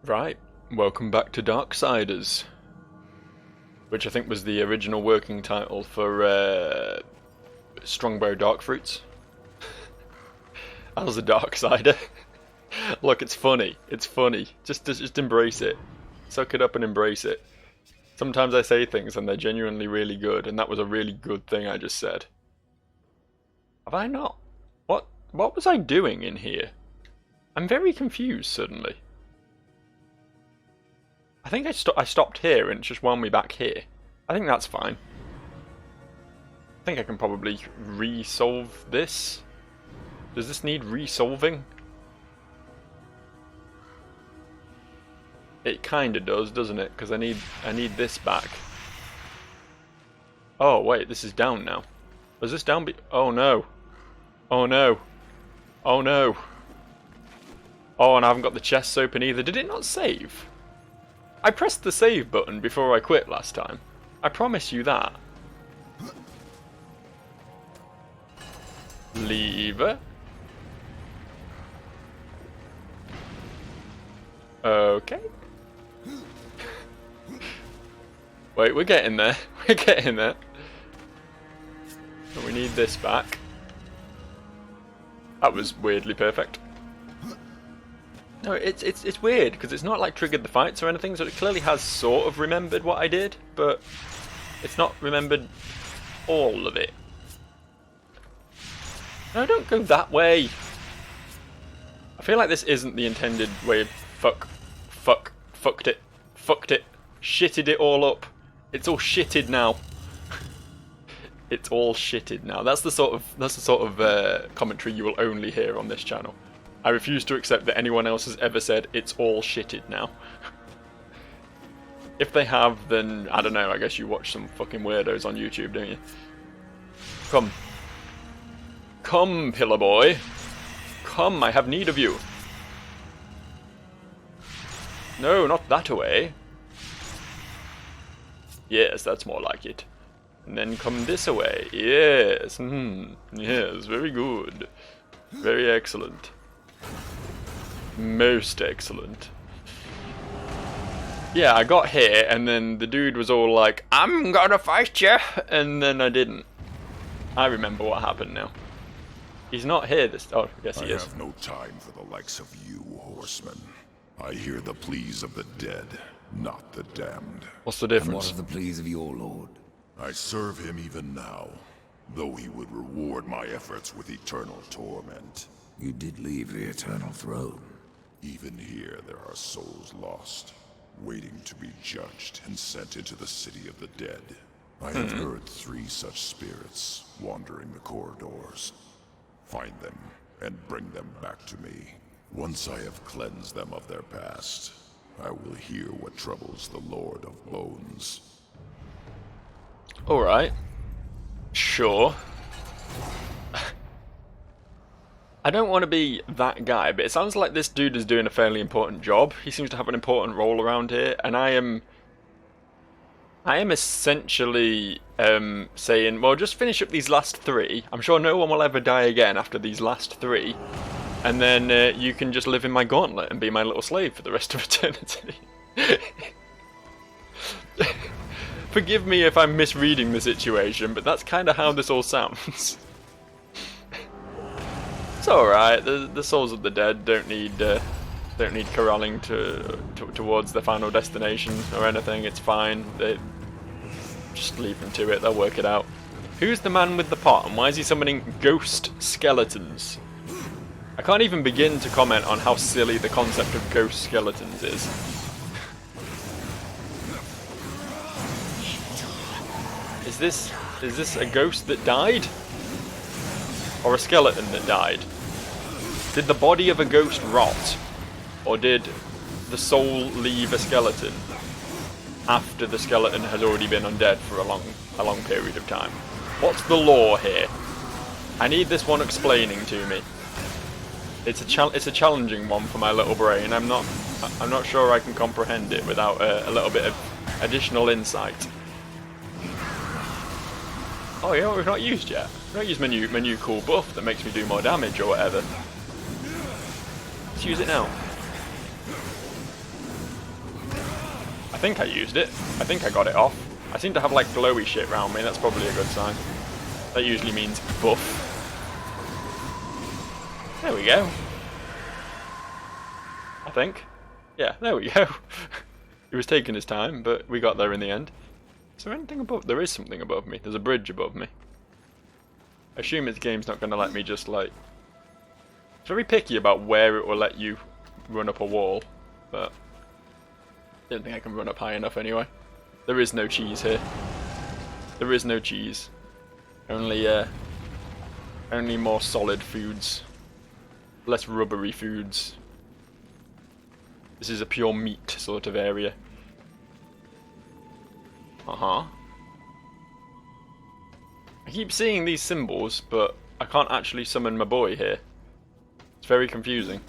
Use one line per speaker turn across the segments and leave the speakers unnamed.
Right, welcome back to Darksiders, which I think was the original working title for Strongbow Dark Fruits. I was a Darksider. Look, it's funny. It's funny. Just embrace it. Suck it up and embrace it. Sometimes I say things and they're genuinely really good, and that was a really good thing I just said. Have I not? What was I doing in here? I'm very confused suddenly. I think I stopped here and it just wound me back here. I think that's fine. I think I can probably resolve this. Does this need resolving? It kinda does, doesn't it? Because I need this back. Oh wait, this is down now. Was this down? Oh no! Oh no! Oh no! Oh, and I haven't got the chests open either. Did it not save? I pressed the save button before I quit last time. I promise you that. Lever. Okay. Wait, we're getting there. We're getting there. We need this back. That was weirdly perfect. No, it's weird because it's not like triggered the fights or anything, so it clearly has sort of remembered what I did, but it's not remembered all of it. No, don't go that way. I feel like this isn't the intended way of fucked it, shitted it all up. It's all shitted now. It's all shitted now. That's the sort of commentary you will only hear on this channel. I refuse to accept that anyone else has ever said it's all shitted now. If they have, then I don't know, I guess you watch some fucking weirdos on YouTube, don't you? Come. Come, pillar boy. Come, I have need of you. No, not that way. Yes, that's more like it. And then come this way. Yes, yes, very good. Very excellent. Most excellent. Yeah, I got here, and then the dude was all like, I'm gonna fight you! And then I didn't. I remember what happened now. He's not here this... Oh, yes he is.
I have no time for the likes of you, horsemen. I hear the pleas of the dead, not the damned.
What's the
And
difference?
what are the pleas of your lord?
I serve him even now, though he would reward my efforts with eternal torment.
You did leave the eternal throne.
Even here there are souls lost, waiting to be judged and sent into the city of the dead. I have heard 3 such spirits wandering the corridors. Find them and bring them back to me. Once I have cleansed them of their past, I will hear what troubles the Lord of Bones.
Alright. Sure. I don't want to be that guy, but it sounds like this dude is doing a fairly important job. He seems to have an important role around here, and I am essentially saying, well, just finish up these last 3. I'm sure no one will ever die again after these last 3, and then you can just live in my gauntlet and be my little slave for the rest of eternity. Forgive me if I'm misreading the situation, but that's kind of how this all sounds. It's alright, the souls of the dead don't need corralling towards their final destination or anything. It's fine. They just leave them to it, they'll work it out. Who's the man with the pot, and why is he summoning ghost skeletons? I can't even begin to comment on how silly the concept of ghost skeletons is. Is this a ghost that died? Or a skeleton that died? Did the body of a ghost rot? Or did the soul leave a skeleton after the skeleton has already been undead for a long period of time? What's the lore here? I need this one explaining to me. It's a challenging one for my little brain. I'm not sure I can comprehend it without a little bit of additional insight. Oh yeah, we've not used yet. We've not used my new cool buff that makes me do more damage or whatever. Let's use it now. I think I used it. I think I got it off. I seem to have like glowy shit around me. That's probably a good sign. That usually means buff. There we go. I think. Yeah, there we go. He was taking his time, but we got there in the end. Is there anything above? There is something above me. There's a bridge above me. I assume this game's not going to let me just like... It's very picky about where it will let you run up a wall, but I don't think I can run up high enough anyway. There is no cheese here. There is no cheese. Only more solid foods. Less rubbery foods. This is a pure meat sort of area. Uh-huh. I keep seeing these symbols, but I can't actually summon my boy here. It's very confusing.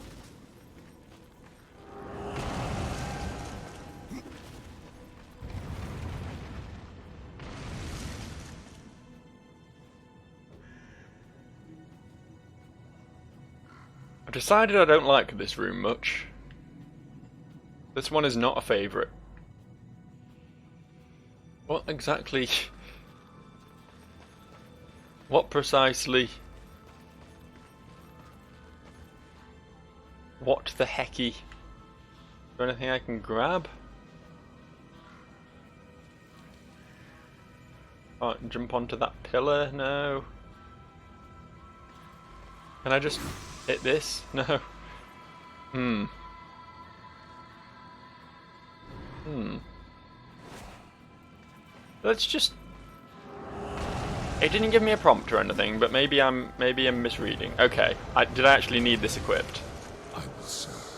I've decided I don't like this room much. This one is not a favourite. What exactly... What precisely... What the hecky? Is there anything I can grab? Can't jump onto that pillar? No. Can I just hit this? No. Let's just... It didn't give me a prompt or anything, but maybe I'm misreading. Okay, did I actually need this equipped?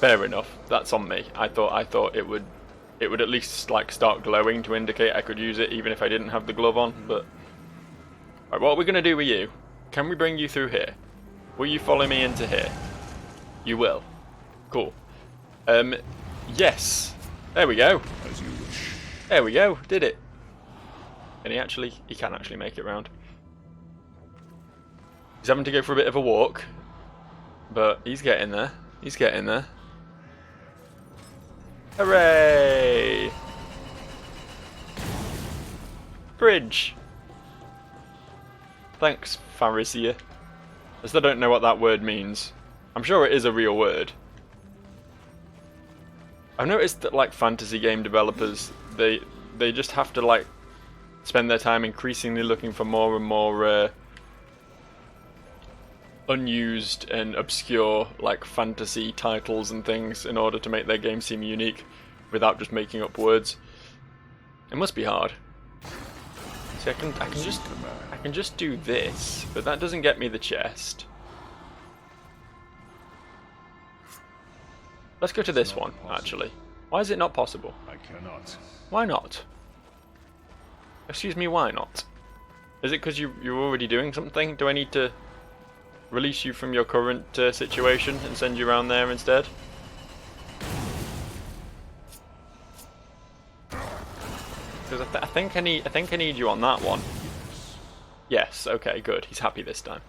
Fair enough. That's on me. I thought it would at least like start glowing to indicate I could use it even if I didn't have the glove on. But right, what are we gonna do with you? Can we bring you through here? Will you follow me into here? You will. Cool. Yes. There we go.
As you wish.
There we go. Did it. And he can actually make it round. He's having to go for a bit of a walk, but he's getting there. He's getting there. Hooray! Bridge. Thanks, Pharisee. I still don't know what that word means. I'm sure it is a real word. I've noticed that like fantasy game developers, they just have to like spend their time increasingly looking for more and more unused and obscure like fantasy titles and things in order to make their game seem unique without just making up words. It must be hard. See, I can just do this, but that doesn't get me the chest. Let's go to this one, actually. Why is it not possible?
I cannot.
Why not? Excuse me, why not? Is it because you're already doing something? Do I need to release you from your current situation and send you around there instead? Because I think I need you on that one. Yes. Okay. Good. He's happy this time.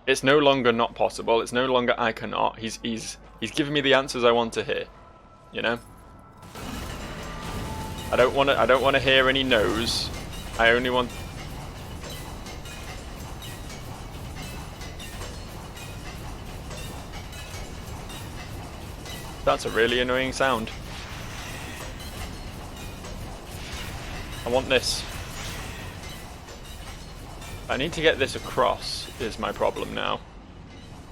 It's no longer not possible. It's no longer I cannot. He's giving me the answers I want to hear. You know. I don't want to hear any no's. I only want. That's a really annoying sound. I want this. I need to get this across is my problem now.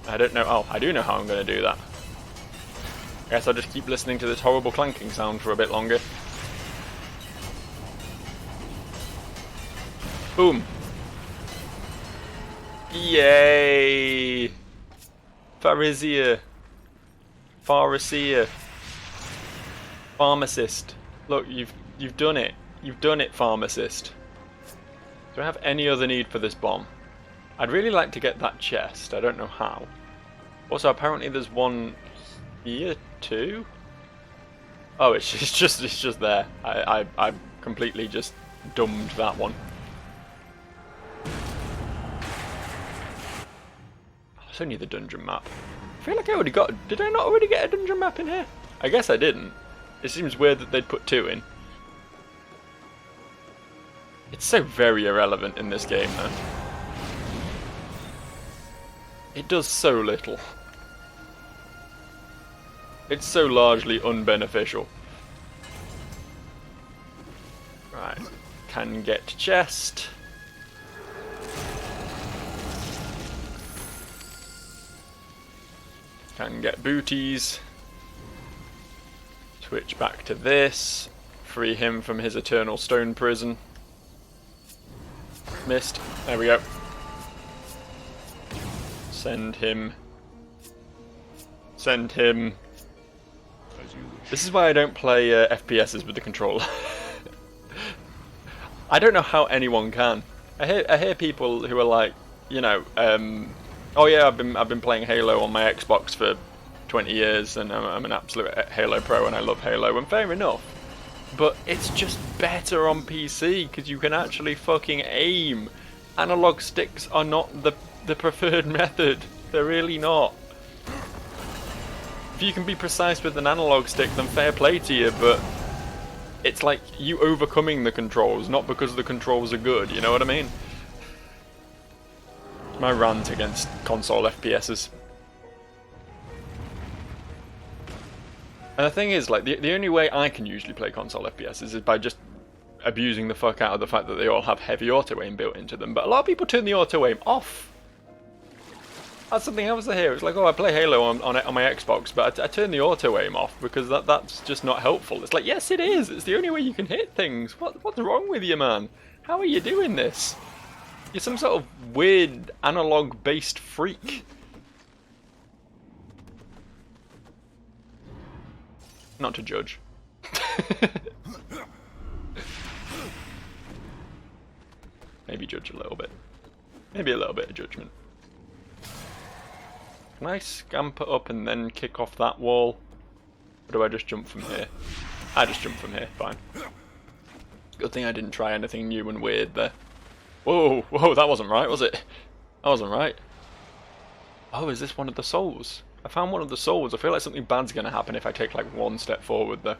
I don't know. Oh, I do know how I'm going to do that. I guess I'll just keep listening to this horrible clanking sound for a bit longer. Boom. Yay! Pharisee. Pharisee. Pharmacist. Look, you've done it. You've done it, pharmacist. Do I have any other need for this bomb? I'd really like to get that chest. I don't know how. Also, apparently there's one here too. Oh, it's just there. I completely just dumbed that one. It's only the dungeon map. I feel like I already got. Did I not already get a dungeon map in here? I guess I didn't. It seems weird that they'd put 2 in. It's so very irrelevant in this game, though. It does so little. It's so largely unbeneficial. Right. Can get chest. Can get booties. Switch back to this. Free him from his eternal stone prison. Missed. There we go. Send him. Send him. This is why I don't play FPSs with the controller. I don't know how anyone can. I hear people who are like, you know, oh yeah, I've been playing Halo on my Xbox for 20 years, and I'm an absolute Halo pro, and I love Halo, and fair enough. But it's just better on PC because you can actually fucking aim. Analog sticks are not the preferred method. They're really not. If you can be precise with an analog stick, then fair play to you, but it's like you overcoming the controls, not because the controls are good, you know what I mean? My rant against console FPSs. And the thing is, like, the only way I can usually play console FPSs is by just abusing the fuck out of the fact that they all have heavy auto-aim built into them, but a lot of people turn the auto-aim off. That's something else I hear. It's like, oh, I play Halo on my Xbox, but I turn the auto-aim off because that's just not helpful. It's like, yes, it is. It's the only way you can hit things. What's wrong with you, man? How are you doing this? You're some sort of weird analog-based freak. Not to judge. Maybe judge a little bit. Maybe a little bit of judgment. Can I scamper up and then kick off that wall? Or do I just jump from here? I just jump from here, fine. Good thing I didn't try anything new and weird there. Whoa, whoa, that wasn't right, was it? That wasn't right. Oh, is this one of the souls? I found one of the souls. I feel like something bad's gonna happen if I take like one step forward there.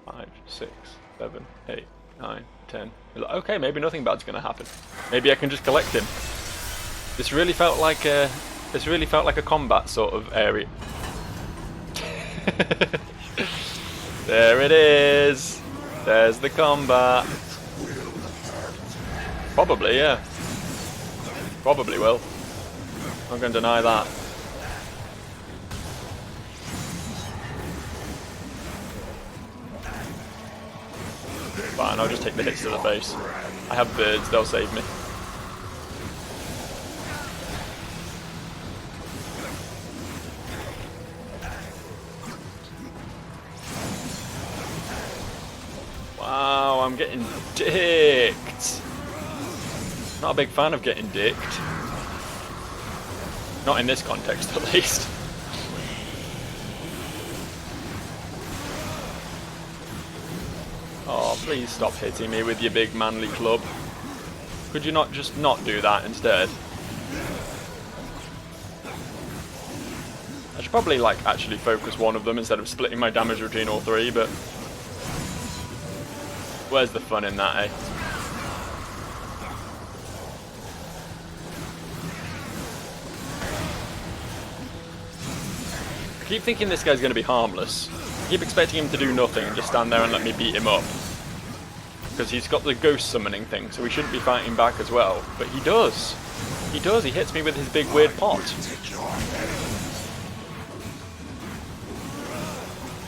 5, 6, 7, 8, 9, 10. Okay, maybe nothing bad's gonna happen. Maybe I can just collect him. This really felt like a combat sort of area. There it is. There's the combat. Probably, yeah. Probably will. I'm going to deny that. Fine, I'll just take the hits to the face. I have birds, they'll save me. Wow, I'm getting dicked. Not a big fan of getting dicked. Not in this context, at least. Oh, please stop hitting me with your big manly club. Could you not just not do that instead? I should probably, like, actually focus one of them instead of splitting my damage between all three, but... where's the fun in that, eh? I keep thinking this guy's going to be harmless. I keep expecting him to do nothing and just stand there and let me beat him up. Because he's got the ghost summoning thing, so he shouldn't be fighting back as well. But he does. He does. He hits me with his big weird pot.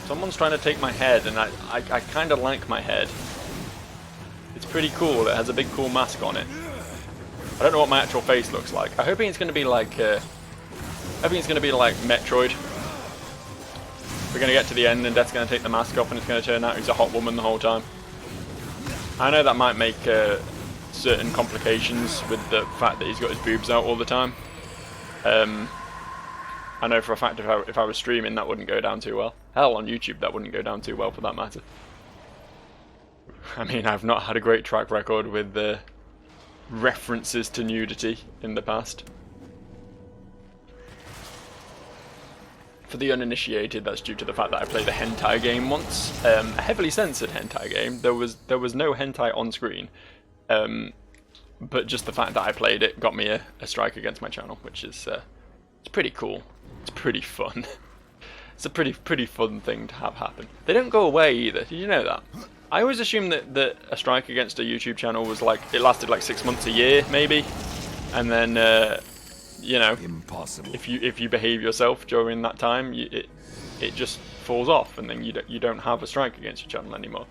Someone's trying to take my head, and I kind of like my head. It's pretty cool. It has a big cool mask on it. I don't know what my actual face looks like. I'm hoping it's going to be like... Metroid. We're going to get to the end and Death's going to take the mask off and it's going to turn out he's a hot woman the whole time. I know that might make certain complications with the fact that he's got his boobs out all the time. I know for a fact if I was streaming that wouldn't go down too well. Hell, on YouTube that wouldn't go down too well for that matter. I mean, I've not had a great track record with references to nudity in the past. For the uninitiated, that's due to the fact that I played a hentai game once, a heavily censored hentai game. There was no hentai on screen, but just the fact that I played it got me a strike against my channel, which is it's pretty cool. It's pretty fun. It's a pretty fun thing to have happen. They don't go away either. Did you know that? I always assumed that a strike against a YouTube channel was like it lasted like 6 months, a year, maybe, and then you know,
Impossible.
if you behave yourself during that time, it just falls off, and then you don't have a strike against your channel anymore.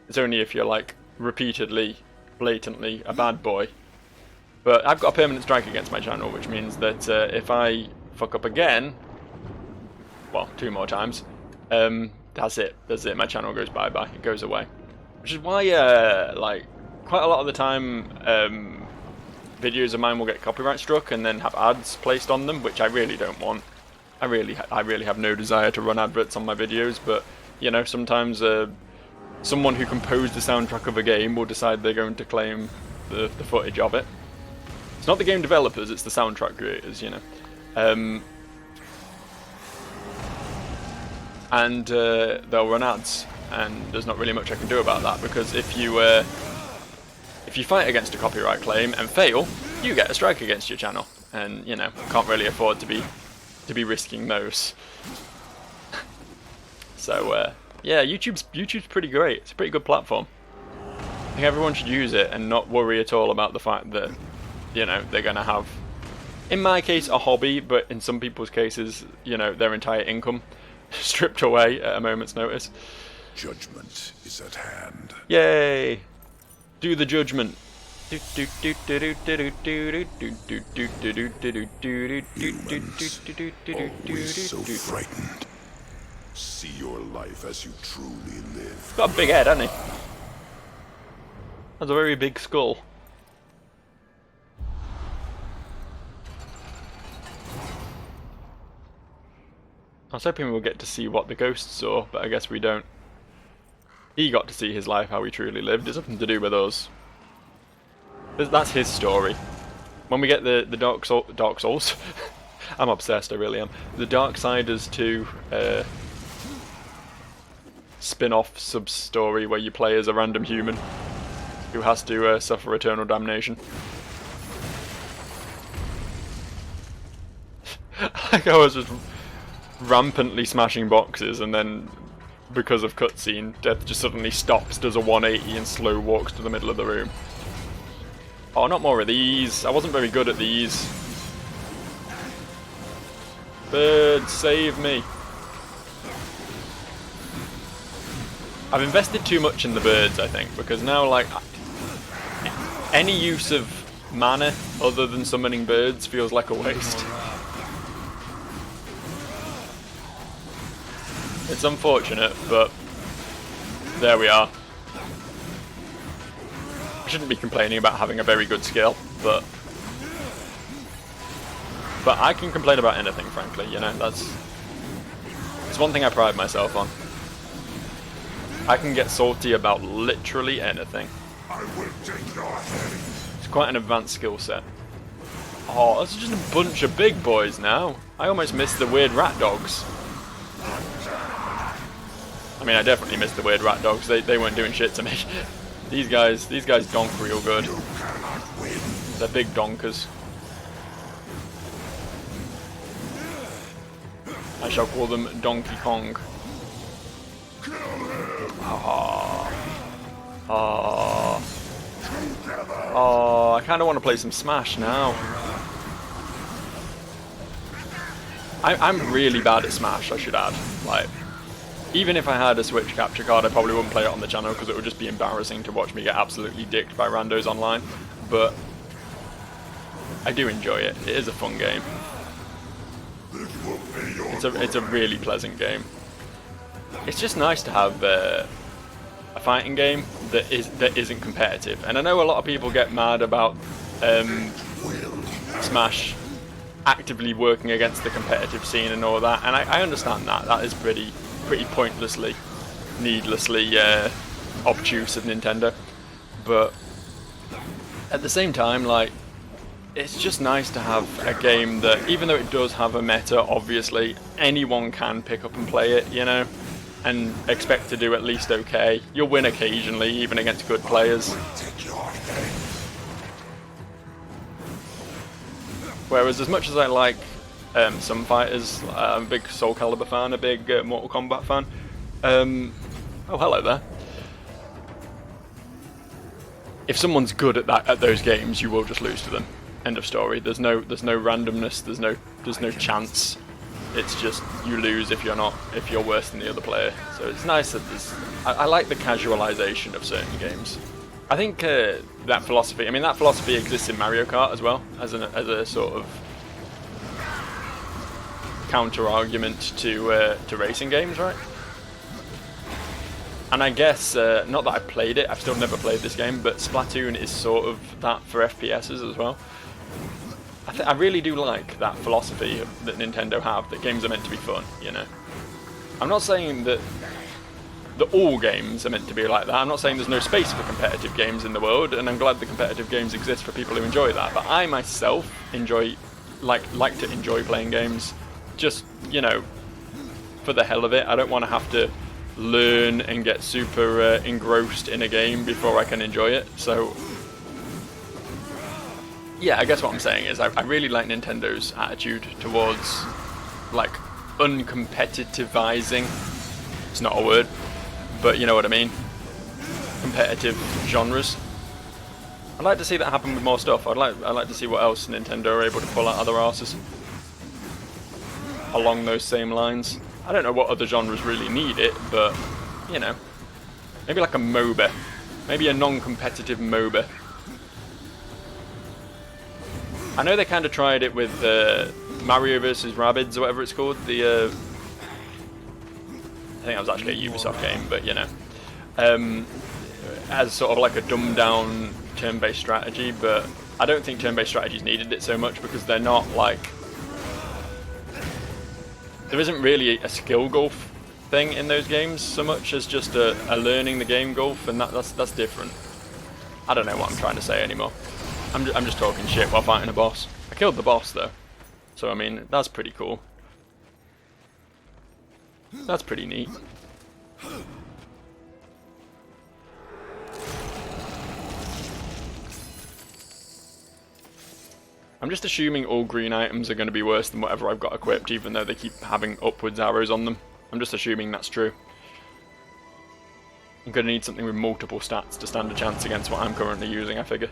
It's only if you're like repeatedly, blatantly a bad boy. But I've got a permanent strike against my channel, which means that if I fuck up again, well, 2 more times, that's it. That's it. My channel goes bye-bye. It goes away. Which is why, like, quite a lot of the time, videos of mine will get copyright struck and then have ads placed on them, which I really don't want. I really have no desire to run adverts on my videos, but you know, sometimes someone who composed the soundtrack of a game will decide they're going to claim the footage of it. It's not the game developers, it's the soundtrack creators, you know. And they'll run ads, and there's not really much I can do about that, because if you fight against a copyright claim and fail, you get a strike against your channel, and you know, can't really afford to be risking those. So yeah, YouTube's pretty great. It's a pretty good platform. I think everyone should use it and not worry at all about the fact that, you know, they're gonna have, in my case, a hobby, but in some people's cases, you know, their entire income stripped away at a moment's notice.
Judgment is at hand.
Yay! Do the judgment.
Humans, always so frightened. See your life as you truly live.
He's got a big head, hasn't he? Has a very big skull. I was hoping we'll get to see what the ghost saw, but I guess we don't. He got to see his life, how he truly lived. It's nothing to do with us. That's his story. When we get the Dark Souls, I'm obsessed, I really am. The Darksiders 2 spin-off sub-story where you play as a random human who has to suffer eternal damnation. Like I was just rampantly smashing boxes, and then because of cutscene, Death just suddenly stops, does a 180 and slow walks to the middle of the room. Oh, not more of these. I wasn't very good at these. Bird, save me. I've invested too much in the birds, I think, because now, like, any use of mana other than summoning birds feels like a waste. It's unfortunate, but there we are. I shouldn't be complaining about having a very good skill, but I can complain about anything, frankly, you know, it's one thing I pride myself on. I can get salty about literally anything.
I will take your head.
It's quite an advanced skill set. Oh, that's just a bunch of big boys now. I almost missed the weird rat dogs. I mean, I definitely missed the weird rat dogs. They weren't doing shit to me. These guys donk real good. They're big donkers. I shall call them Donkey Kong. Oh, I kind of want to play some Smash now. I'm really bad at Smash, I should add. Like, even if I had a Switch capture card, I probably wouldn't play it on the channel because it would just be embarrassing to watch me get absolutely dicked by randos online. But I do enjoy it. It is a fun game. It's a really pleasant game. It's just nice to have a fighting game that isn't competitive. And I know a lot of people get mad about Smash actively working against the competitive scene and all that, and I understand that. That is pretty pointlessly, needlessly obtuse of Nintendo. But at the same time, like, it's just nice to have a game that, even though it does have a meta, obviously, anyone can pick up and play it, you know, and expect to do at least okay. You'll win occasionally, even against good players. Whereas as much as I like some fighters, I'm a big Soul Calibur fan, a big Mortal Kombat fan. Oh, hello there. If someone's good at those games, you will just lose to them. End of story. There's no randomness. There's no chance. It's just you lose if you're worse than the other player. So it's nice that there's. I like the casualization of certain games. I think that philosophy. I mean, that philosophy exists in Mario Kart as well, as a sort of counter argument to racing games, right? And I guess, not that I played it, I've still never played this game, but Splatoon is sort of that for FPSs as well. I really do like that philosophy that Nintendo have, that games are meant to be fun, you know. I'm not saying that all games are meant to be like that, I'm not saying there's no space for competitive games in the world, and I'm glad the competitive games exist for people who enjoy that, but I myself like to enjoy playing games, just, you know, for the hell of it. I don't want to have to learn and get super engrossed in a game before I can enjoy it. So yeah, I guess what I'm saying is I really like Nintendo's attitude towards like uncompetitivizing. It's not a word, but you know what I mean. Competitive genres. I'd like to see that happen with more stuff. I'd like to see what else Nintendo are able to pull out other arses along those same lines. I don't know what other genres really need it, but, you know, maybe like a MOBA. Maybe a non-competitive MOBA. I know they kind of tried it with Mario vs. Rabbids, or whatever it's called. I think that was actually a Ubisoft game, but, you know. As sort of like a dumbed-down turn-based strategy, but I don't think turn-based strategies needed it so much because they're not like... There isn't really a skill gulf thing in those games so much as just a learning the game gulf, and that's different. I don't know what I'm trying to say anymore. I'm just talking shit while fighting a boss. I killed the boss though, so I mean that's pretty cool. That's pretty neat. I'm just assuming all green items are going to be worse than whatever I've got equipped, even though they keep having upwards arrows on them. I'm just assuming that's true. I'm going to need something with multiple stats to stand a chance against what I'm currently using, I figure.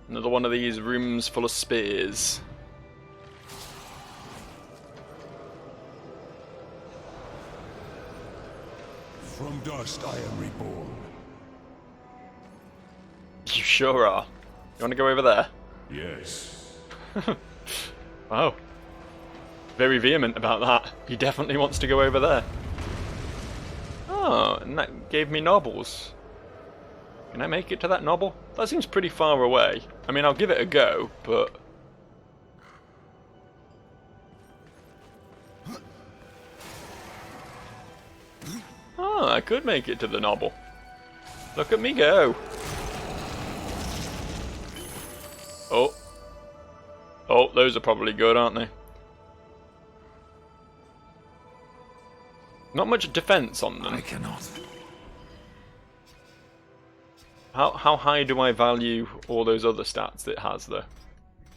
Another one of these rooms full of spears.
From dust I am reborn.
You sure are. You want to go over there?
Yes.
Wow. Very vehement about that. He definitely wants to go over there. Oh, and that gave me knobbles. Can I make it to that knobble? That seems pretty far away. I mean, I'll give it a go, but... Oh, I could make it to the knobble. Look at me go. Oh. Oh, those are probably good, aren't they? Not much defense on them.
I cannot.
How high do I value all those other stats it has, though?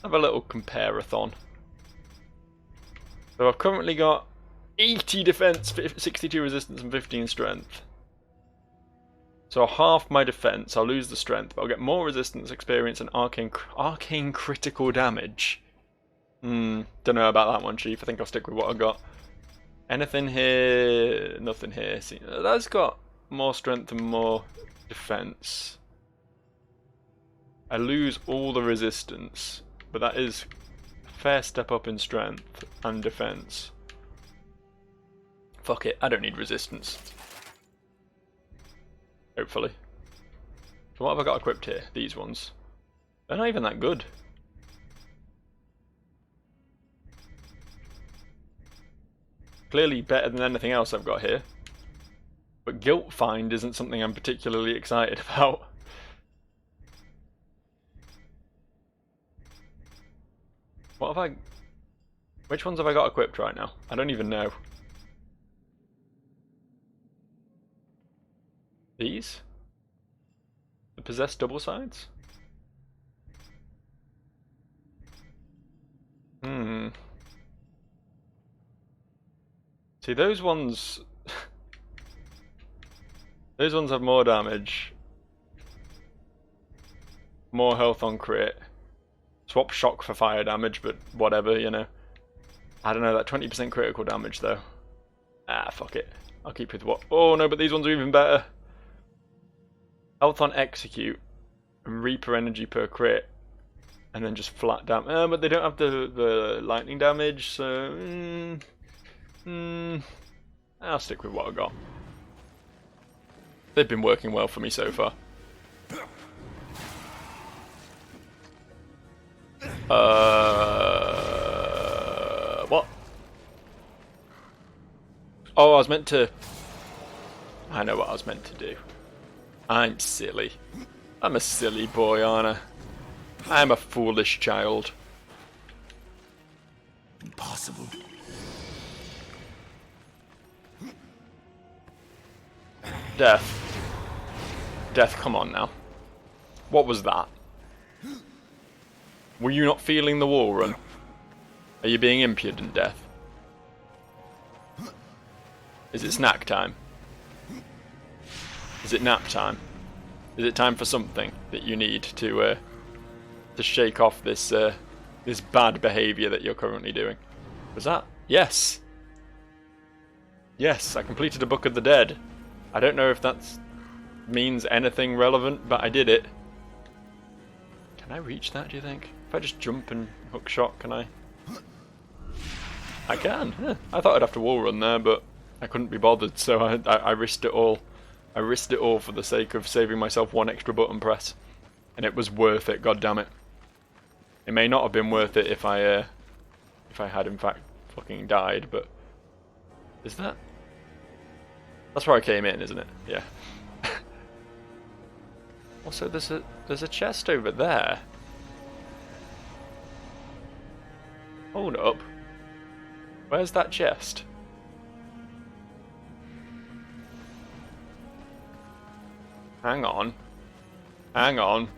Have a little compare-a-thon. So I've currently got 80 defense, 62 resistance, and 15 strength. So I'll half my defense, I'll lose the strength, but I'll get more resistance, experience, and arcane critical damage. Don't know about that one, Chief. I think I'll stick with what I got. Anything here? Nothing here. See, that's got more strength and more defense. I lose all the resistance, but that is a fair step up in strength and defense. Fuck it, I don't need resistance. Hopefully. So what have I got equipped here? These ones. They're not even that good. clearly better than anything else I've got here. But Guilt Find isn't something I'm particularly excited about. What have I... Which ones have I got equipped right now? I don't even know. These? The Possessed Double Sides? See, those ones... those ones have more damage. More health on crit. Swap shock for fire damage, but whatever, you know. I don't know, that 20% critical damage, though. Ah, fuck it. I'll keep with what... Oh, no, but these ones are even better. Health on execute. And Reaper energy per crit. And then just flat damage. But they don't have the lightning damage, so... I'll stick with what I got. They've been working well for me so far. What? Oh, I was meant to... I know what I was meant to do. I'm silly. I'm a silly boy, aren't I? I'm a foolish child.
Impossible.
Death. Death, come on now. What was that? Were you not feeling the wall run? Are you being impudent, Death? Is it snack time? Is it nap time? Is it time for something that you need to shake off this this bad behaviour that you're currently doing? Was that? Yes! Yes, I completed a Book of the Dead. I don't know if that means anything relevant, but I did it. Can I reach that, do you think? If I just jump and hook shot, can I? I can. Yeah. I thought I'd have to wall run there, but I couldn't be bothered, so I risked it all. I risked it all for the sake of saving myself one extra button press. And it was worth it, goddammit. It may not have been worth it if I had in fact fucking died, but... Is that... That's where I came in, isn't it? Yeah. Also, there's a chest over there. Hold up. Where's that chest? Hang on. Hang on.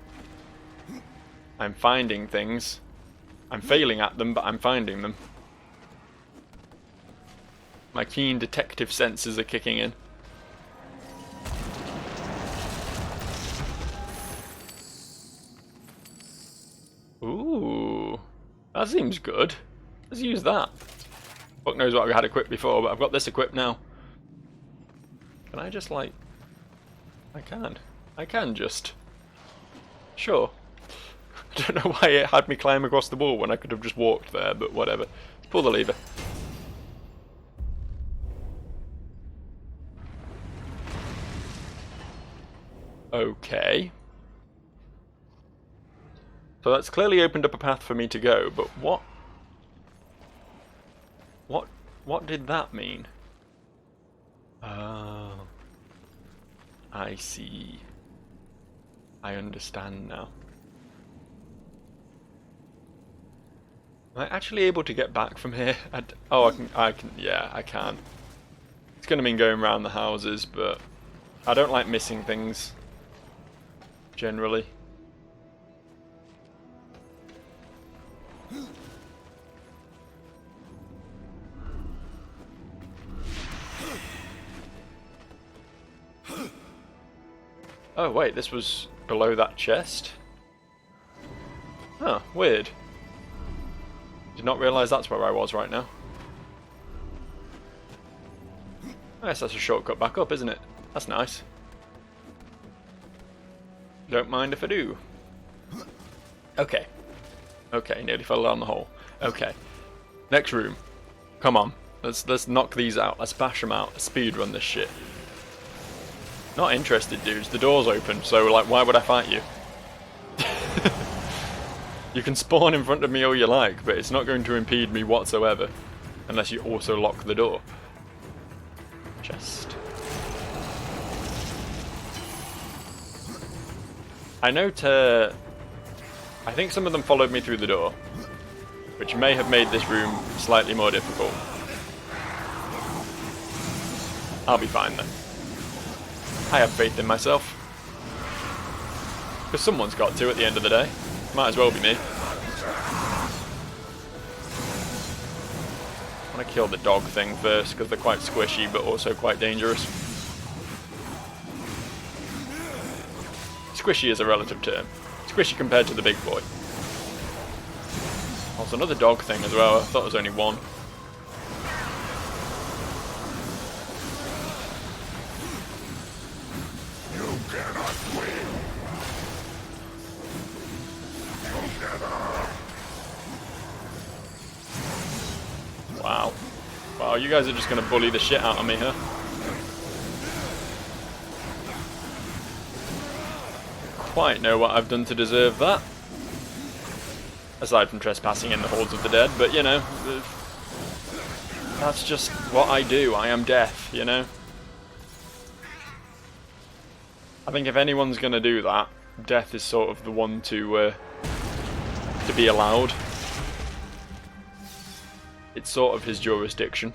I'm finding things. I'm failing at them, but I'm finding them. My keen detective senses are kicking in. Ooh. That seems good. Let's use that. Fuck knows what I had equipped before, but I've got this equipped now. Can I just, like... I can. I can just... Sure. I don't know why it had me climb across the wall when I could have just walked there, but whatever. Let's pull the lever. Okay. So that's clearly opened up a path for me to go, but what did that mean? Oh. I see. I understand now. Am I actually able to get back from here? Oh, I can, yeah, I can. It's gonna mean going around the houses, but I don't like missing things. Generally. Oh wait, this was below that chest? Huh, weird. Did not realise that's where I was right now. I guess that's a shortcut back up, isn't it? That's nice. Don't mind if I do. Okay. Okay, nearly fell down the hole. Okay. Next room. Come on. Let's knock these out. Let's bash them out. Let's speed run this shit. Not interested, dudes. The door's open, so like, why would I fight you? You can spawn in front of me all you like, but it's not going to impede me whatsoever. Unless you also lock the door. Chest. I note, I think some of them followed me through the door, which may have made this room slightly more difficult. I'll be fine then. I have faith in myself. Because someone's got to at the end of the day. Might as well be me. I want to kill the dog thing first, because they're quite squishy, but also quite dangerous. Squishy is a relative term. Squishy compared to the big boy. Oh, there's another dog thing as well. I thought there was only one.
You cannot win. You never.
Wow. Wow, you guys are just going to bully the shit out of me, huh? Quite know what I've done to deserve that. Aside from trespassing in the halls of the dead, but you know, that's just what I do. I am death, you know? I think if anyone's gonna do that, death is sort of the one to be allowed. It's sort of his jurisdiction.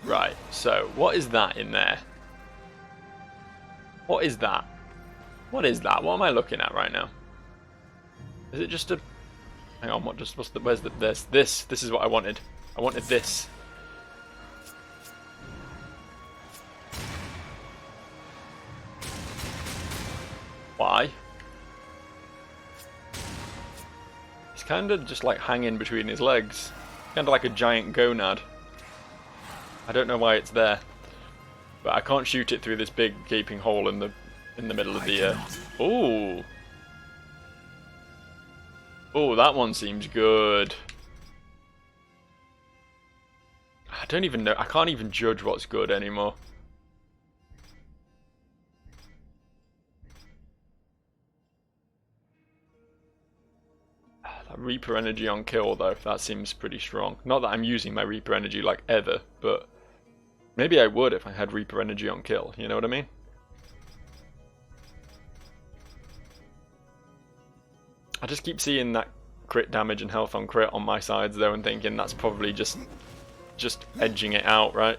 Right, so what is that in there? What is that? What is that? What am I looking at right now? Is it just a... Hang on, where's the... This is what I wanted. I wanted this. Why? He's kind of just like hanging between his legs. Kind of like a giant gonad. I don't know why it's there. But I can't shoot it through this big gaping hole in the middle of the... Ooh! Oh, that one seems good. I don't even know. I can't even judge what's good anymore. That Reaper energy on kill, though, that seems pretty strong. Not that I'm using my Reaper energy like ever, but maybe I would if I had Reaper energy on kill. You know what I mean? I just keep seeing that crit damage and health on crit on my sides though and thinking that's probably just edging it out, right?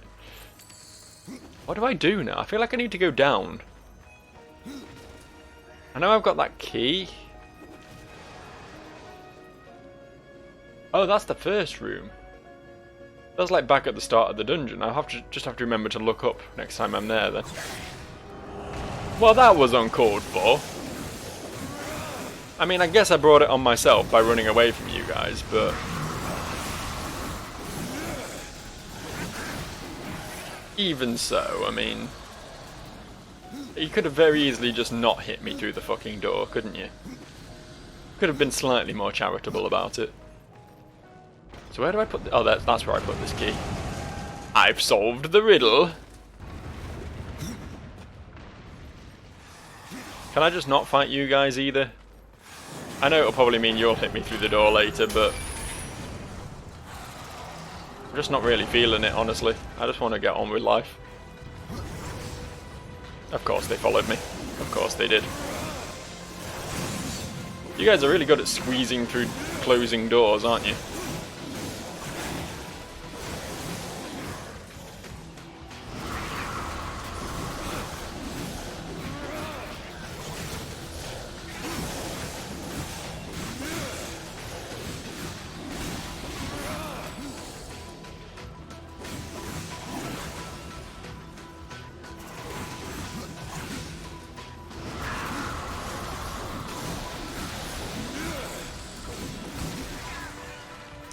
What do I do now? I feel like I need to go down. I know I've got that key. Oh, that's the first room. That's like back at the start of the dungeon. I'll just have to remember to look up next time I'm there then. Well, that was uncalled for. I mean, I guess I brought it on myself by running away from you guys, but... Even so, I mean... You could have very easily just not hit me through the fucking door, couldn't you? Could have been slightly more charitable about it. So where do I put... Oh, that's where I put this key. I've solved the riddle! Can I just not fight you guys either? I know it'll probably mean you'll hit me through the door later, but I'm just not really feeling it, honestly. I just want to get on with life. Of course they followed me. Of course they did. You guys are really good at squeezing through closing doors, aren't you?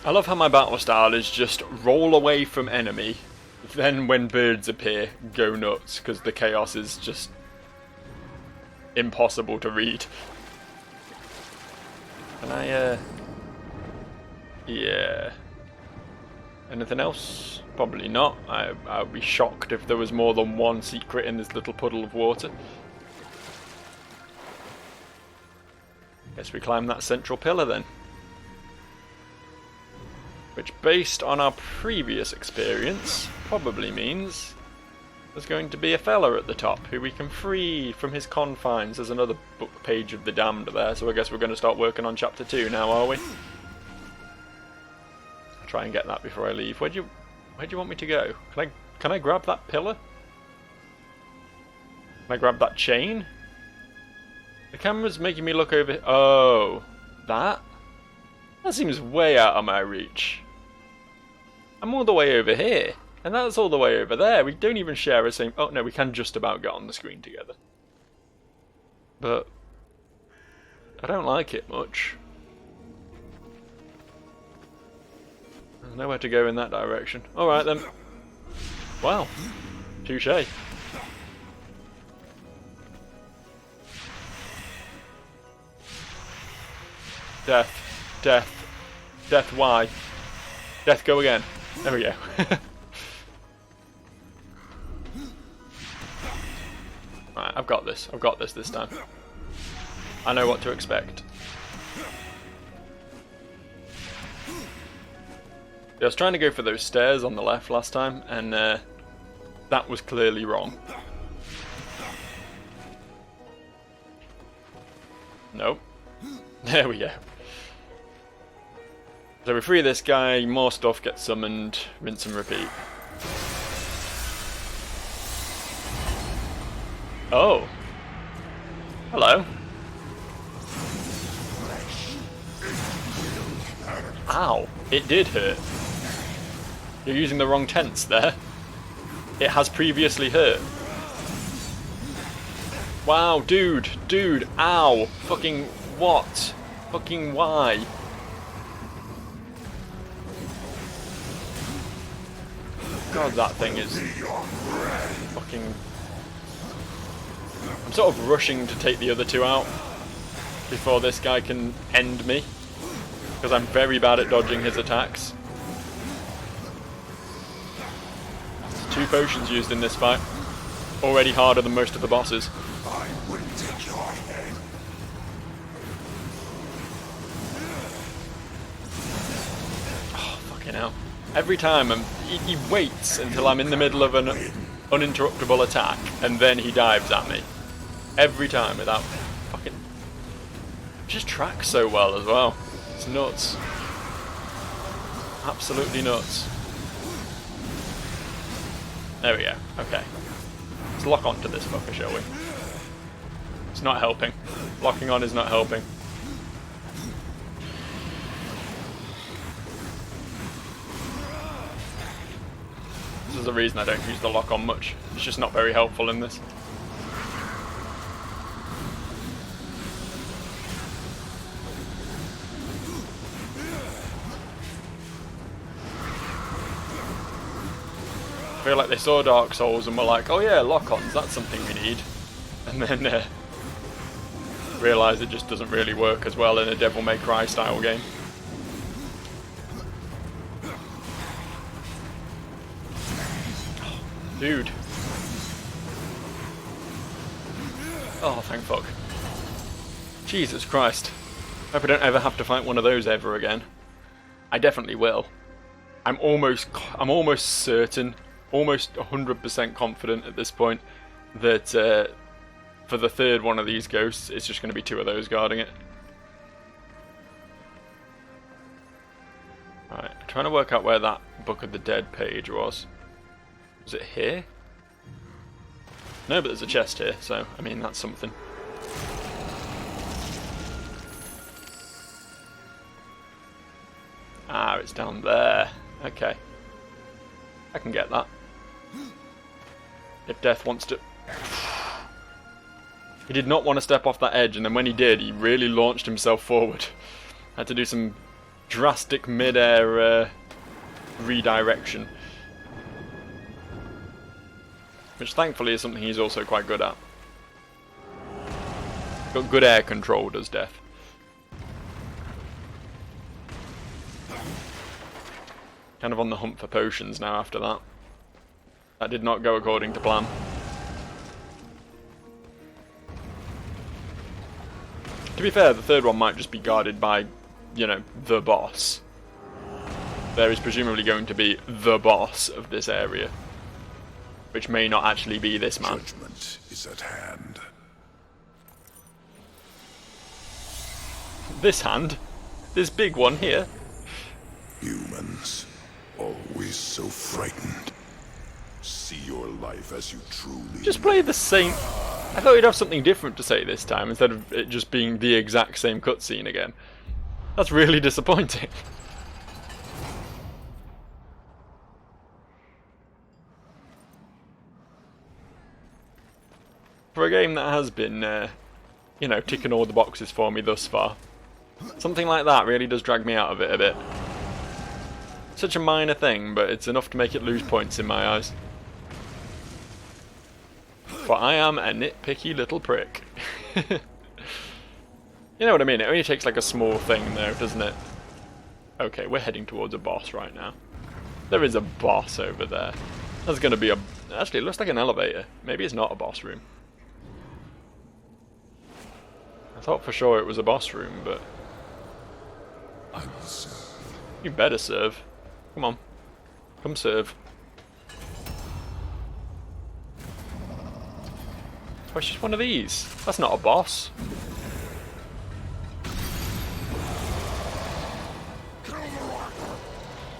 I love how my battle style is just roll away from enemy, then when birds appear, go nuts, because the chaos is just impossible to read. Can I, yeah. Anything else? Probably not. I would be shocked if there was more than one secret in this little puddle of water. Guess we climb that central pillar then. Which, based on our previous experience, probably means there's going to be a fella at the top who we can free from his confines. There's another book page of the damned there, so I guess we're going to start working on chapter 2 now, are we? I'll try and get that before I leave. Where do you want me to go? Can I grab that pillar? Can I grab that chain? The camera's making me look over... Oh, that? That seems way out of my reach. I'm all the way over here, and that's all the way over there. We don't even share a same... Oh, no, we can just about get on the screen together. But I don't like it much. There's nowhere to go in that direction. Alright then. Wow. Touché. Death. Death. Death, why? Death, go again. There we go. Right, I've got this. I've got this time. I know what to expect. I was trying to go for those stairs on the left last time, and that was clearly wrong. Nope. There we go. So we free this guy, more stuff gets summoned, rinse and repeat. Oh. Hello. Ow. It did hurt. You're using the wrong tense there. It has previously hurt. Wow, dude, ow. Fucking what? Fucking why? God, that thing is fucking... I'm sort of rushing to take the other two out before this guy can end me, because I'm very bad at dodging his attacks. 2 potions used in this fight. Already harder than most of the bosses.
I will take your head.
Oh, fucking hell. Every time he waits until I'm in the middle of an uninterruptible attack, and then he dives at me. Every time without fucking... It just tracks so well as well. It's nuts. Absolutely nuts. There we go. Okay. Let's lock on to this fucker, shall we? It's not helping. Locking on is not helping. This is the reason I don't use the lock on much. It's just not very helpful in this. I feel like they saw Dark Souls and were like, oh yeah, lock-ons, that's something we need. And then realise it just doesn't really work as well in a Devil May Cry style game. Dude. Oh, thank fuck. Jesus Christ. Hope I don't ever have to fight one of those ever again. I definitely will. I'm almost certain, almost 100% confident at this point that for the third one of these ghosts, it's just going to be 2 of those guarding it. Alright, I'm trying to work out where that Book of the Dead page was. Was it here? No, but there's a chest here, so, I mean, that's something. Ah, it's down there. Okay. I can get that. If Death wants to... He did not want to step off that edge, and then when he did, he really launched himself forward. Had to do some drastic mid-air redirection. Which thankfully is something he's also quite good at. Got good air control, does Death. Kind of on the hunt for potions now after that. That did not go according to plan. To be fair, the third one might just be guarded by, you know, the boss. there is presumably going to be the boss of this area, which may not actually be this man.
Judgment is at hand.
This hand? This big one here?
Humans, always so frightened. See your life as you truly
Just play the same... I thought you'd have something different to say this time, instead of it just being the exact same cutscene again. That's really disappointing. For a game that has been, you know, ticking all the boxes for me thus far, something like that really does drag me out of it a bit. Such a minor thing, but it's enough to make it lose points in my eyes. For I am a nitpicky little prick. You know what I mean? It only takes like a small thing though, doesn't it? Okay, we're heading towards a boss right now. There is a boss over there. There's going to be a... Actually, it looks like an elevator. Maybe it's not a boss room. I thought for sure it was a boss room, but...
I will serve.
You better serve. Come on. Come serve. Oh, it's just one of these. That's not a boss.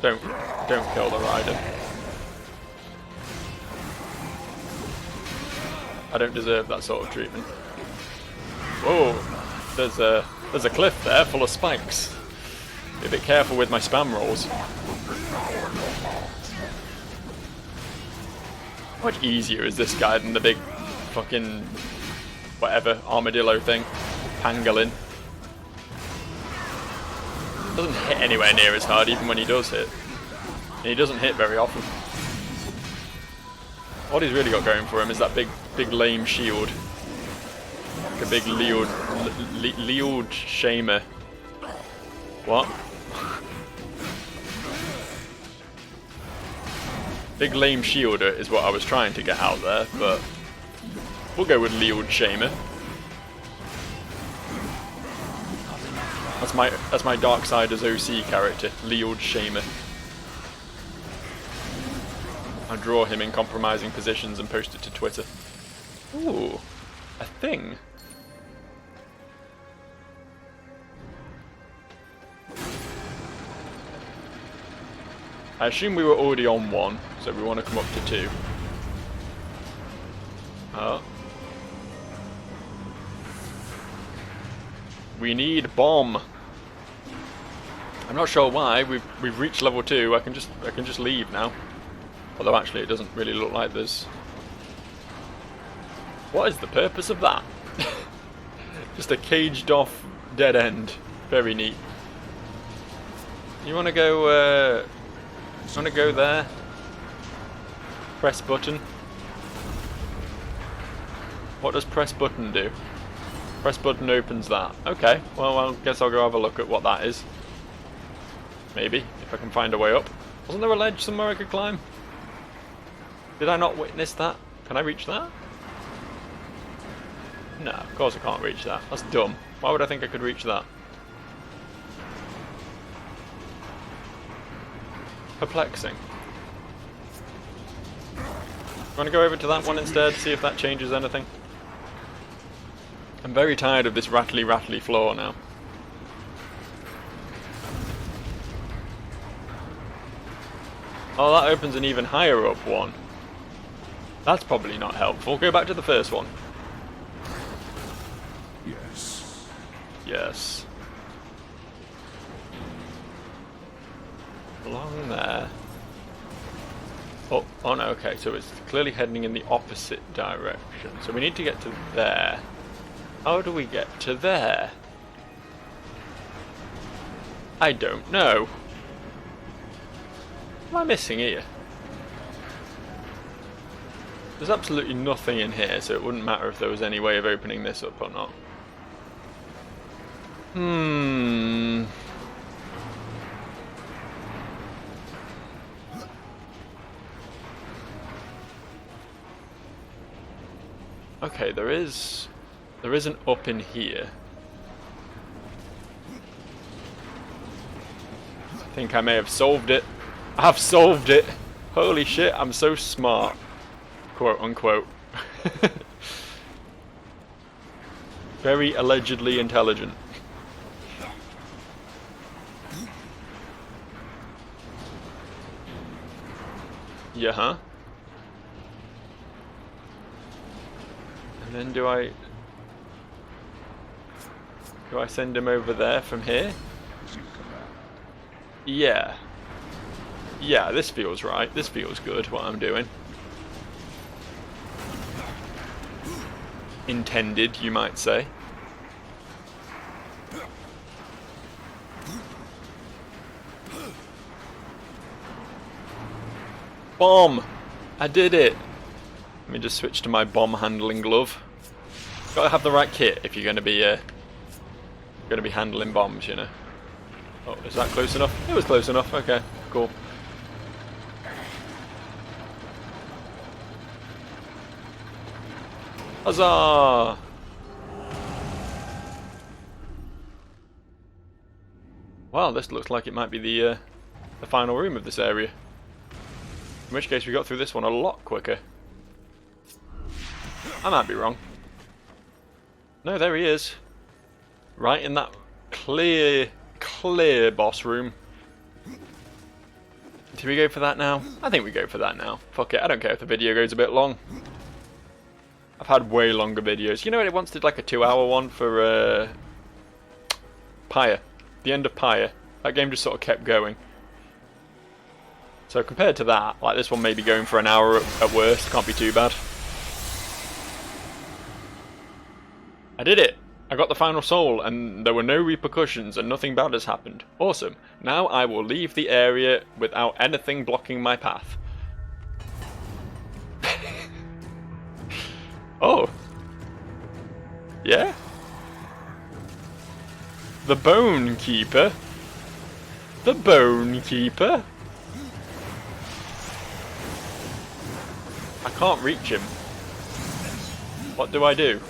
Don't kill the rider. I don't deserve that sort of treatment. Whoa, there's a cliff there full of spikes. Be a bit careful with my spam rolls. How much easier is this guy than the big fucking whatever armadillo thing? Pangolin. Doesn't hit anywhere near as hard even when he does hit. And he doesn't hit very often. What he's really got going for him is that big lame shield. Like a big Leod shamer. What? Big lame shielder is what I was trying to get out there, but we'll go with Leod shamer. That's my Darksiders OC character, Leod shamer. I draw him in compromising positions and post it to Twitter. Ooh, a thing. I assume we were already on one, so we want to come up to two. Oh. We need bomb. I'm not sure why. We've reached level 2. I can just leave now. Although actually it doesn't really look like there's... What is the purpose of that? Just a caged off dead end. Very neat. You wanna go there? Press button. What does press button do? Press button opens that. Okay, well I guess I'll go have a look at what that is. Maybe, if I can find a way up. Wasn't there a ledge somewhere I could climb? Did I not witness that? Can I reach that? No, of course I can't reach that. That's dumb. Why would I think I could reach that? Perplexing. Want to go over to that one instead, see if that changes anything? I'm very tired of this rattly floor now. Oh, that opens an even higher up one. That's probably not helpful. Go back to the first one.
Yes.
Yes. Along there. Oh no, okay, so it's clearly heading in the opposite direction. So we need to get to there. How do we get to there? I don't know. What am I missing here? There's absolutely nothing in here, so it wouldn't matter if there was any way of opening this up or not. Okay, there is an up in here. I think I may have solved it. I've solved it! Holy shit, I'm so smart. Quote unquote. Very allegedly intelligent. Yeah, huh? And then do I send him over there from here? Yeah. Yeah, this feels right. This feels good, what I'm doing. Intended, you might say. Bomb! I did it! Let me just switch to my bomb handling glove. Gotta have the right kit if you're gonna be handling bombs, you know. Oh, is that close enough? It was close enough, okay, cool. Huzzah! Wow, this looks like it might be the final room of this area. In which case we got through this one a lot quicker. I might be wrong. No, there he is. Right in that clear boss room. Do we go for that now? I think we go for that now. Fuck it, I don't care if the video goes a bit long. I've had way longer videos. You know what, it once did like a 2-hour one for Pyre. The end of Pyre. That game just sort of kept going. So compared to that, like this one may be going for an hour at worst. Can't be too bad. I did it! I got the final soul and there were no repercussions and nothing bad has happened. Awesome. Now I will leave the area without anything blocking my path. Oh. Yeah? The Bone Keeper? The Bone Keeper? I can't reach him. What do I do?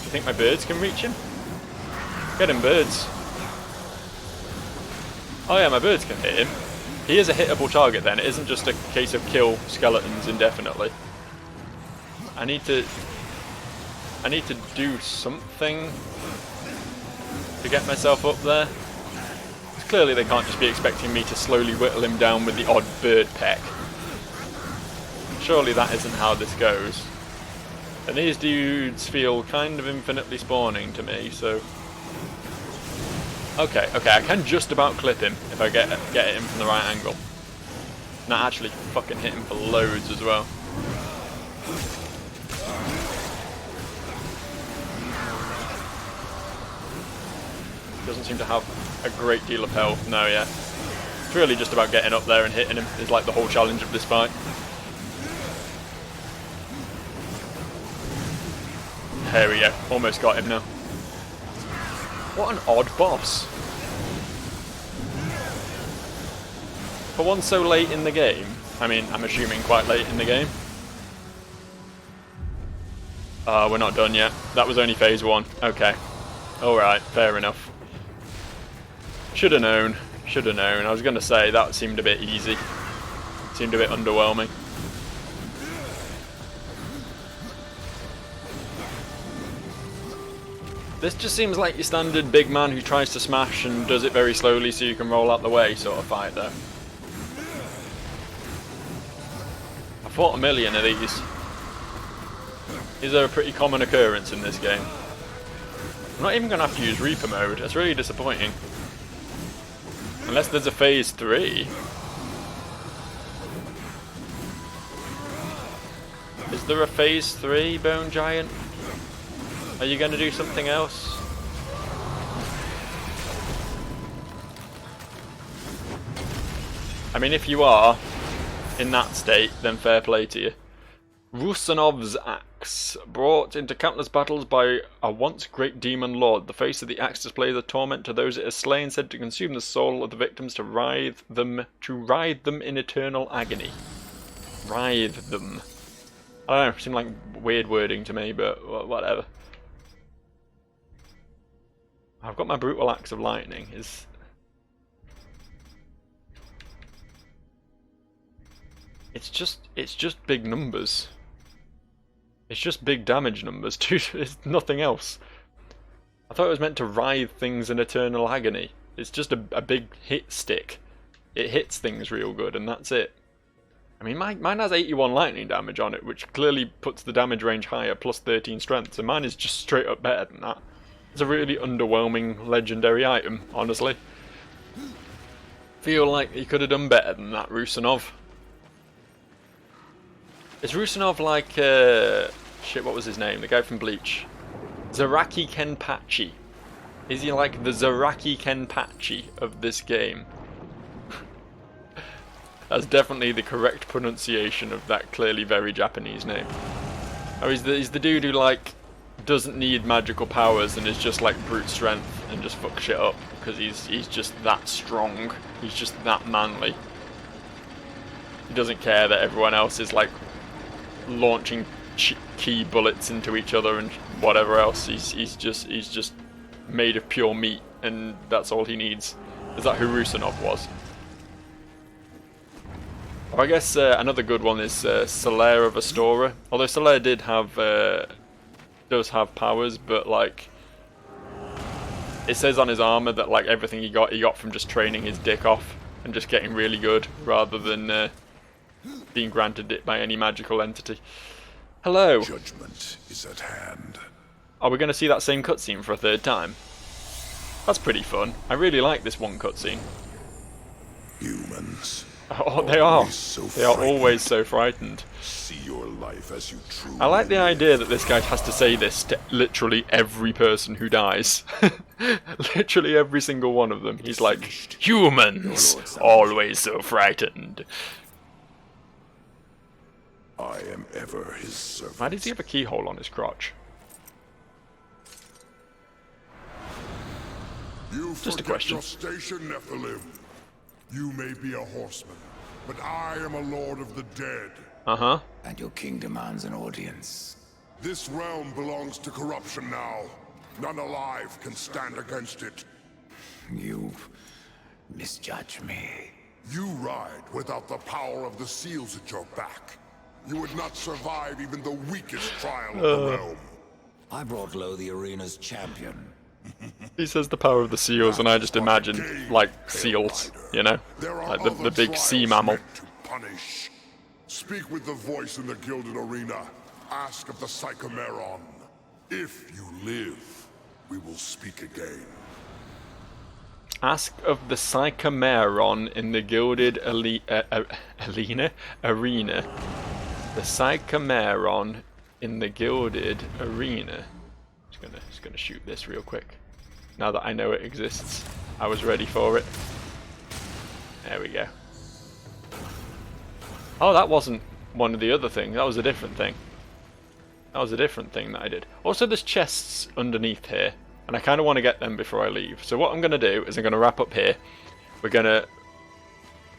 You think my birds can reach him? Get him, birds. Oh yeah, my birds can hit him. He is a hittable target then. It isn't just a case of kill skeletons indefinitely. I need to do something to get myself up there. Clearly they can't just be expecting me to slowly whittle him down with the odd bird peck. Surely that isn't how this goes. And these dudes feel kind of infinitely spawning to me, so... Okay, I can just about clip him if I get him from the right angle. And I actually fucking hit him for loads as well. Doesn't seem to have a great deal of health. No, yeah. It's really just about getting up there and hitting him is like the whole challenge of this fight. There we go. Almost got him now. What an odd boss. For one so late in the game. I mean, I'm assuming quite late in the game. We're not done yet. That was only phase 1. Okay. Alright, fair enough. Should have known. Should have known. I was going to say, that seemed a bit easy. Seemed a bit underwhelming. This just seems like your standard big man who tries to smash and does it very slowly so you can roll out the way sort of fight though. I fought a million of these. These are a pretty common occurrence in this game. I'm not even going to have to use Reaper mode. That's really disappointing. Unless there's a phase 3. Is there a phase 3, Bone Giant? Are you going to do something else? I mean, if you are in that state, then fair play to you. Rusanov's axe. Brought into countless battles by a once great demon lord, the face of the axe displays a torment to those it has slain, said to consume the soul of the victims to writhe them in eternal agony. Writhe them. I don't know, seemed like weird wording to me, but whatever. I've got my brutal axe of lightning. it's just big numbers. It's just big damage numbers, dude. It's nothing else. I thought it was meant to writhe things in eternal agony. It's just a big hit stick. It hits things real good, and that's it. I mean, mine has 81 lightning damage on it, which clearly puts the damage range higher, plus 13 strength, so mine is just straight up better than that. It's a really underwhelming legendary item, honestly. Feel like you could have done better than that, Rusanov. Is Rusanov like, shit, what was his name? The guy from Bleach. Zaraki Kenpachi. Is he like the Zaraki Kenpachi of this game? That's definitely the correct pronunciation of that clearly very Japanese name. Or he's the dude who like doesn't need magical powers and is just like brute strength and just fucks shit up because he's just that strong. He's just that manly. He doesn't care that everyone else is like launching key bullets into each other and whatever else. He's just made of pure meat, and that's all he needs. Is that who Rusanov was? Or I guess another good one is Solaire of Astoria. Although Solaire does have powers, but like it says on his armor that like everything he got from just training his dick off and just getting really good, rather than being granted it by any magical entity. Hello.
Judgment is at hand.
Are we going to see that same cutscene for a third time? That's pretty fun. I really like this one cutscene.
Humans.
Oh, they are.
So
they are always so frightened.
See your life as you truly
I like the
live.
idea that this guy has to say this to literally every person who dies. Literally every single one of them. He's like, humans, always so frightened.
I am ever his servant.
Why does he have a keyhole on his crotch?
You
Just a
forget
question.
your station, Nephilim. You may be a horseman, but I am a lord of the dead.
Uh-huh.
And your king demands an audience.
This realm belongs to corruption now. None alive can stand against it.
You misjudge me.
You ride without the power of the seals at your back. You would not survive even the weakest trial of the realm.
I brought low the arena's champion.
He says the power of the seals, and I just imagine, like, seals, you know?
There are
Like
other
the big sea
trials
mammal.
meant to punish. Speak with the voice in the gilded arena. Ask of the Psychomeron. If you live, we will speak again.
Ask of the Psychomeron in the gilded arena. The Psychomeron in the gilded arena. Just gonna shoot this real quick. Now that I know it exists, I was ready for it. There we go. Oh, that wasn't one of the other things. That was a different thing. That was a different thing that I did. Also, there's chests underneath here, and I kind of want to get them before I leave. So what I'm going to do is I'm going to wrap up here. We're going to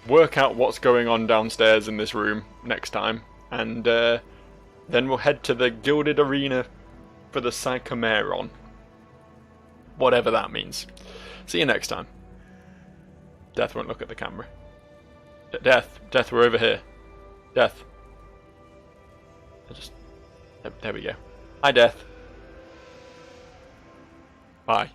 work out what's going on downstairs in this room next time, and then we'll head to the Gilded Arena for the Psychomeron. Whatever that means. See you next time. Death won't look at the camera. Death, we're over here. Death. There we go. Hi, Death. Bye.